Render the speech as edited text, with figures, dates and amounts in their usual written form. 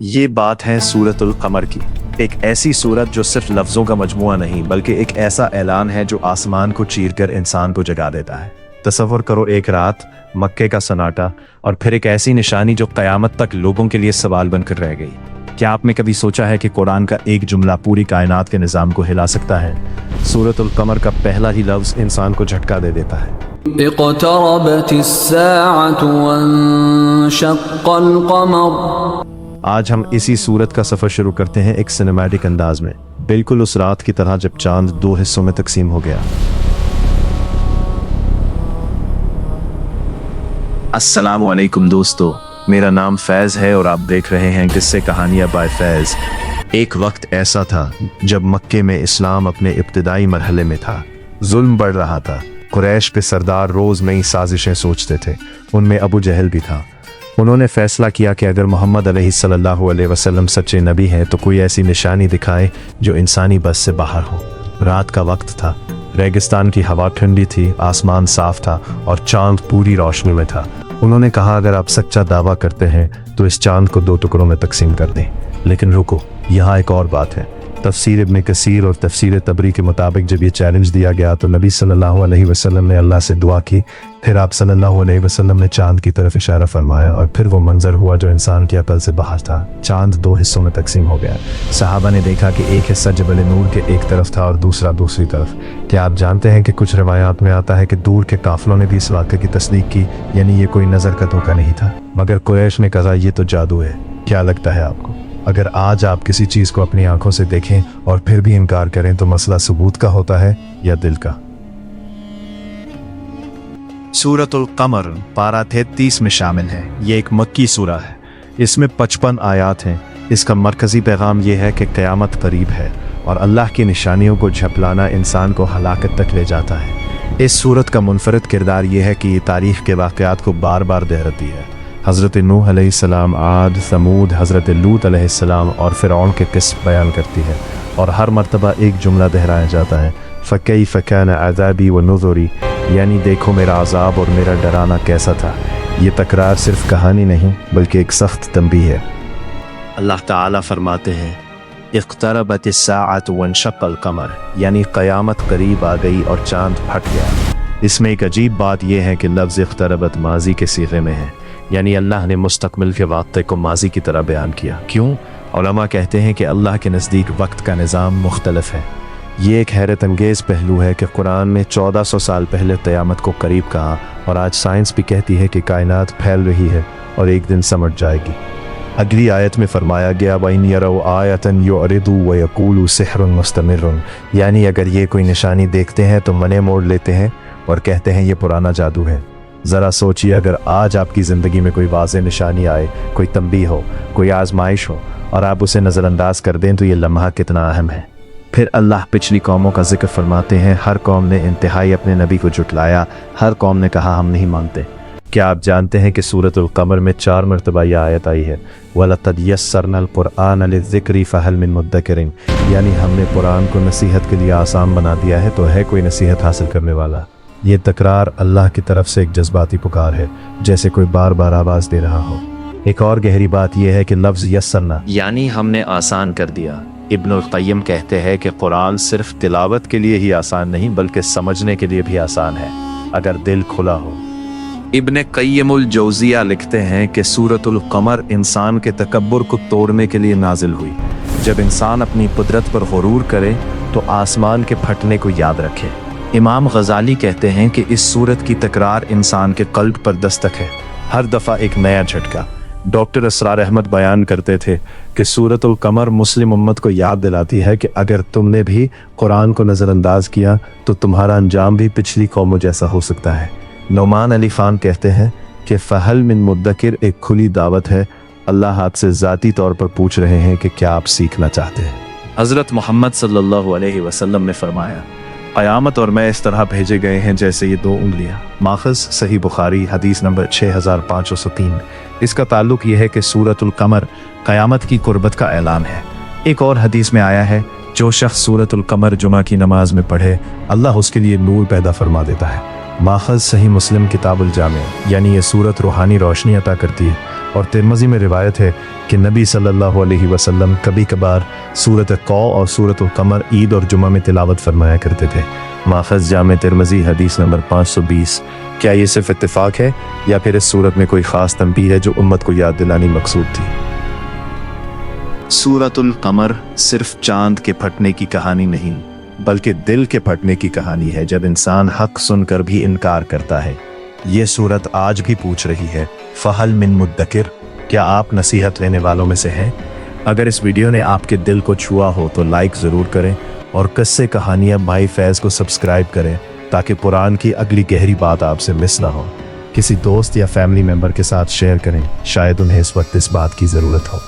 ये बात है सूरतुल कमर की, एक ऐसी सूरत जो सिर्फ लफ्ज़ों का मजमुआ नहीं बल्कि एक ऐसा ऐलान है जो आसमान को चीरकर इंसान को जगा देता है। तसव्वुर करो एक रात, मक्के का सन्नाटा और फिर एक ऐसी निशानी जो क़यामत तक लोगों के लिए सवाल बनकर रह गई। क्या आपने कभी सोचा है कि कुरान का एक जुमला पूरी कायनात के निज़ाम को हिला सकता है? सूरतुल कमर का पहला ही लफ्ज़ इंसान को झटका दे देता है। इक़्तरबतिस्साअतु वन्शक़्क़ल क़मर। आज हम इसी सूरत का सफ़र शुरू करते हैं एक सिनेमैटिक अंदाज में, बिल्कुल उस रात की तरह जब चांद दो हिस्सों में तकसीम हो गया। अस्सलाम वालेकुम दोस्तों, मेरा नाम फैज़ है और आप देख रहे हैं किस्से कहानियाँ बाय फैज़। एक वक्त ऐसा था जब मक्के में इस्लाम अपने इब्तिदाई मरहले में था। जुल्म बढ़ रहा था। कुरैश के सरदार रोज़ नई साजिशें सोचते थे। उनमें अबू जहल भी था। उन्होंने फैसला किया कि अगर मोहम्मद सल्लल्लाहु अलैहि वसल्लम सच्चे नबी हैं तो कोई ऐसी निशानी दिखाए जो इंसानी बस से बाहर हो। रात का वक्त था, रेगिस्तान की हवा ठंडी थी, आसमान साफ था और चांद पूरी रोशनी में था। उन्होंने कहा, अगर आप सच्चा दावा करते हैं तो इस चांद को दो टुकड़ों में तकसीम कर दें। लेकिन रुको, यहाँ एक और बात है। तफसीर इब्न कसीर और तफसीर तबरी के मुताबिक जब ये चैलेंज दिया गया तो नबी सल्लल्लाहु अलैहि वसल्लम ने अल्लाह से दुआ की। फिर आप सल्लल्लाहु अलैहि वसल्लम ने चांद की तरफ इशारा फरमाया और फिर वो मंजर हुआ जो इंसान की अकल से बाहर था। चांद दो हिस्सों में तकसीम हो गया। सहाबा ने देखा कि एक हिस्सा जबल नूर के एक तरफ था और दूसरा दूसरी तरफ। क्या आप जानते हैं कि कुछ रिवायात में आता है कि दूर के काफिलों ने भी इस वाक़े की तस्दीक की, यानी ये कोई नज़र का धोखा नहीं था। मगर कुरैश ने कहा, ये तो जादू है। क्या लगता है आपको, अगर आज आप किसी चीज़ को अपनी आंखों से देखें और फिर भी इनकार करें तो मसला सबूत का होता है या दिल का? सूरतुल कमर पारा 33 में शामिल है। ये एक मक्की सूरा है। इसमें 55 आयात हैं। इसका मरकज़ी पैगाम यह है कि क़यामत करीब है और अल्लाह की निशानियों को झपलाना इंसान को हलाकत तक ले जाता है। इस सूरत का मुनफरद किरदार यह है कि ये तारीख़ के वाक़यात को बार बार दोहराती है। हज़रत नूह अलैहिस्सलाम, आद, समूद, हज़रत लूत अलैहिस्सलाम और फ़िरऔन के क़िस्स बयान करती है और हर मरतबा एक जुमला दोहराया जाता है, फ़कैफ़ कान अज़ाबी व नुज़ुरी, यानी देखो मेरा अज़ाब और मेरा डराना कैसा था। ये तकरार सिर्फ कहानी नहीं बल्कि एक सख्त तंबीह है। अल्लाह ताला फरमाते हैं, इक़्तरबतिस्साअतु वन्शक़्क़ल क़मर, यानी क़यामत करीब आ गई और चांद फट गया। इसमें एक अजीब बात यह है कि लफ्ज़ इक़्तरबत माजी के सीगे में है, यानी अल्लाह ने मुस्तक़बिल के वाक़े को माजी की तरह बयान किया। क्यों? उलमा कहते हैं कि अल्लाह के नज़दीक वक्त का निज़ाम मुख्तलिफ है। ये एक हैरत अंगेज़ पहलू है कि कुरान में 1400 साल पहले क़यामत को करीब कहा और आज साइंस भी कहती है कि कायनात फैल रही है और एक दिन समट जाएगी। अगली आयत में फरमाया गया, वइन यरौ आयतन युरिदू व यक़ूलू सिहरुन मुस्तमिरुन, यानी अगर ये कोई निशानी देखते हैं तो मने मोड़ लेते हैं और कहते हैं ये पुराना जादू है। ज़रा सोचिए, अगर आज आपकी ज़िंदगी में कोई वाज़ेह निशानी आए, कोई तंबीह हो, कोई आजमाइश हो और आप उसे नज़रअंदाज कर दें तो ये लम्हा कितना अहम है। फिर अल्लाह पिछली कौमों का जिक्र फरमाते हैं, हर कौम ने इंतहाई अपने नबी को जुटलाया, हर कौम ने कहा हम नहीं मानते। क्या आप जानते हैं कि सूरतुल कमर में 4 मरतबा यह आयत आई है, वलक़द यस्सरनल क़ुरआन लिज़्ज़िक्रि फ़हल मिन मुद्दकिरिन, यानी हमने कुरान को नसीहत के लिए आसान बना दिया है, तो है कोई नसीहत हासिल करने वाला। ये तकरार अल्लाह की तरफ से एक जज्बाती पुकार है, जैसे कोई बार बार आवाज़ दे रहा हो। एक और गहरी बात यह है कि लफ्ज़ यस्सरना, यानी हमने आसान कर दिया। इब्नुल क़य्यिम कहते हैं कि कुरान सिर्फ तिलावत के लिए ही आसान नहीं बल्कि समझने के लिए भी आसान है, अगर दिल खुला हो। इब्न क़य्यिमुल जौज़िया लिखते हैं कि सूरतुल कमर इंसान के तकब्बुर को तोड़ने के लिए नाजिल हुई। जब इंसान अपनी कुदरत पर गुरूर करे तो आसमान के फटने को याद रखे। इमाम गज़ाली कहते हैं कि इस सूरत की तकरार इंसान के क़ल्ब पर दस्तक है, हर दफ़ा एक नया झटका। डॉक्टर असरार अहमद बयान करते थे कि सूरतुल कमर मुस्लिम उम्मत को याद दिलाती है कि अगर तुमने भी कुरान को नज़रअंदाज किया तो तुम्हारा अंजाम भी पिछली कौमों जैसा हो सकता है। नौमान अली ख़ान कहते हैं कि फ़हल मिन मुद्दकिर एक खुली दावत है। अल्लाह आपसे ज़ाती तौर पर पूछ रहे हैं कि क्या आप सीखना चाहते हैं। हज़रत मोहम्मद सल्लल्लाहु अलैहि वसल्लम ने फरमाया, क़यामत और मैं इस तरह भेजे गए हैं जैसे ये 2 उंगलियाँ। माख़ज़ सही बुखारी हदीस नंबर 6503। इसका ताल्लुक़ यह है कि सूरतुल कमर क़यामत की कुर्बत का ऐलान है। एक और हदीस में आया है, जो शख्स सूरतुल कमर जुमा की नमाज में पढ़े, अल्लाह उसके लिए नूर पैदा फरमा देता है माखज़ सही मुस्लिम किताबुल जामे, यानी ये सूरत रूहानी रोशनी अता करती है। और तिरमिज़ी में रिवायत है कि नबी सल्लल्लाहु अलैहि वसल्लम कभी कभार सूरत कौ और सूरत कमर ईद और जुमा में तिलावत फरमाया करते थे। माखज़ जामे तिरमिज़ी हदीस नंबर 520। क्या ये सिर्फ इत्तेफाक है या फिर इस सूरत में कोई ख़ास तंबीह है जो उम्मत को याद दिलानी मकसूद थी? सूरतुल कमर सिर्फ चांद के फटने की कहानी नहीं, बल्कि दिल के फटने की कहानी है, जब इंसान हक सुनकर भी इनकार करता है। ये सूरत आज भी पूछ रही है, फ़हल मिन मुद्दकिर, क्या आप नसीहत लेने वालों में से हैं? अगर इस वीडियो ने आपके दिल को छुआ हो तो लाइक ज़रूर करें और किस्से कहानियाँ बाई फैज़ को सब्सक्राइब करें ताकि कुरान की अगली गहरी बात आपसे मिस ना हो। किसी दोस्त या फैमिली मेम्बर के साथ शेयर करें, शायद उन्हें इस वक्त इस बात की ज़रूरत हो।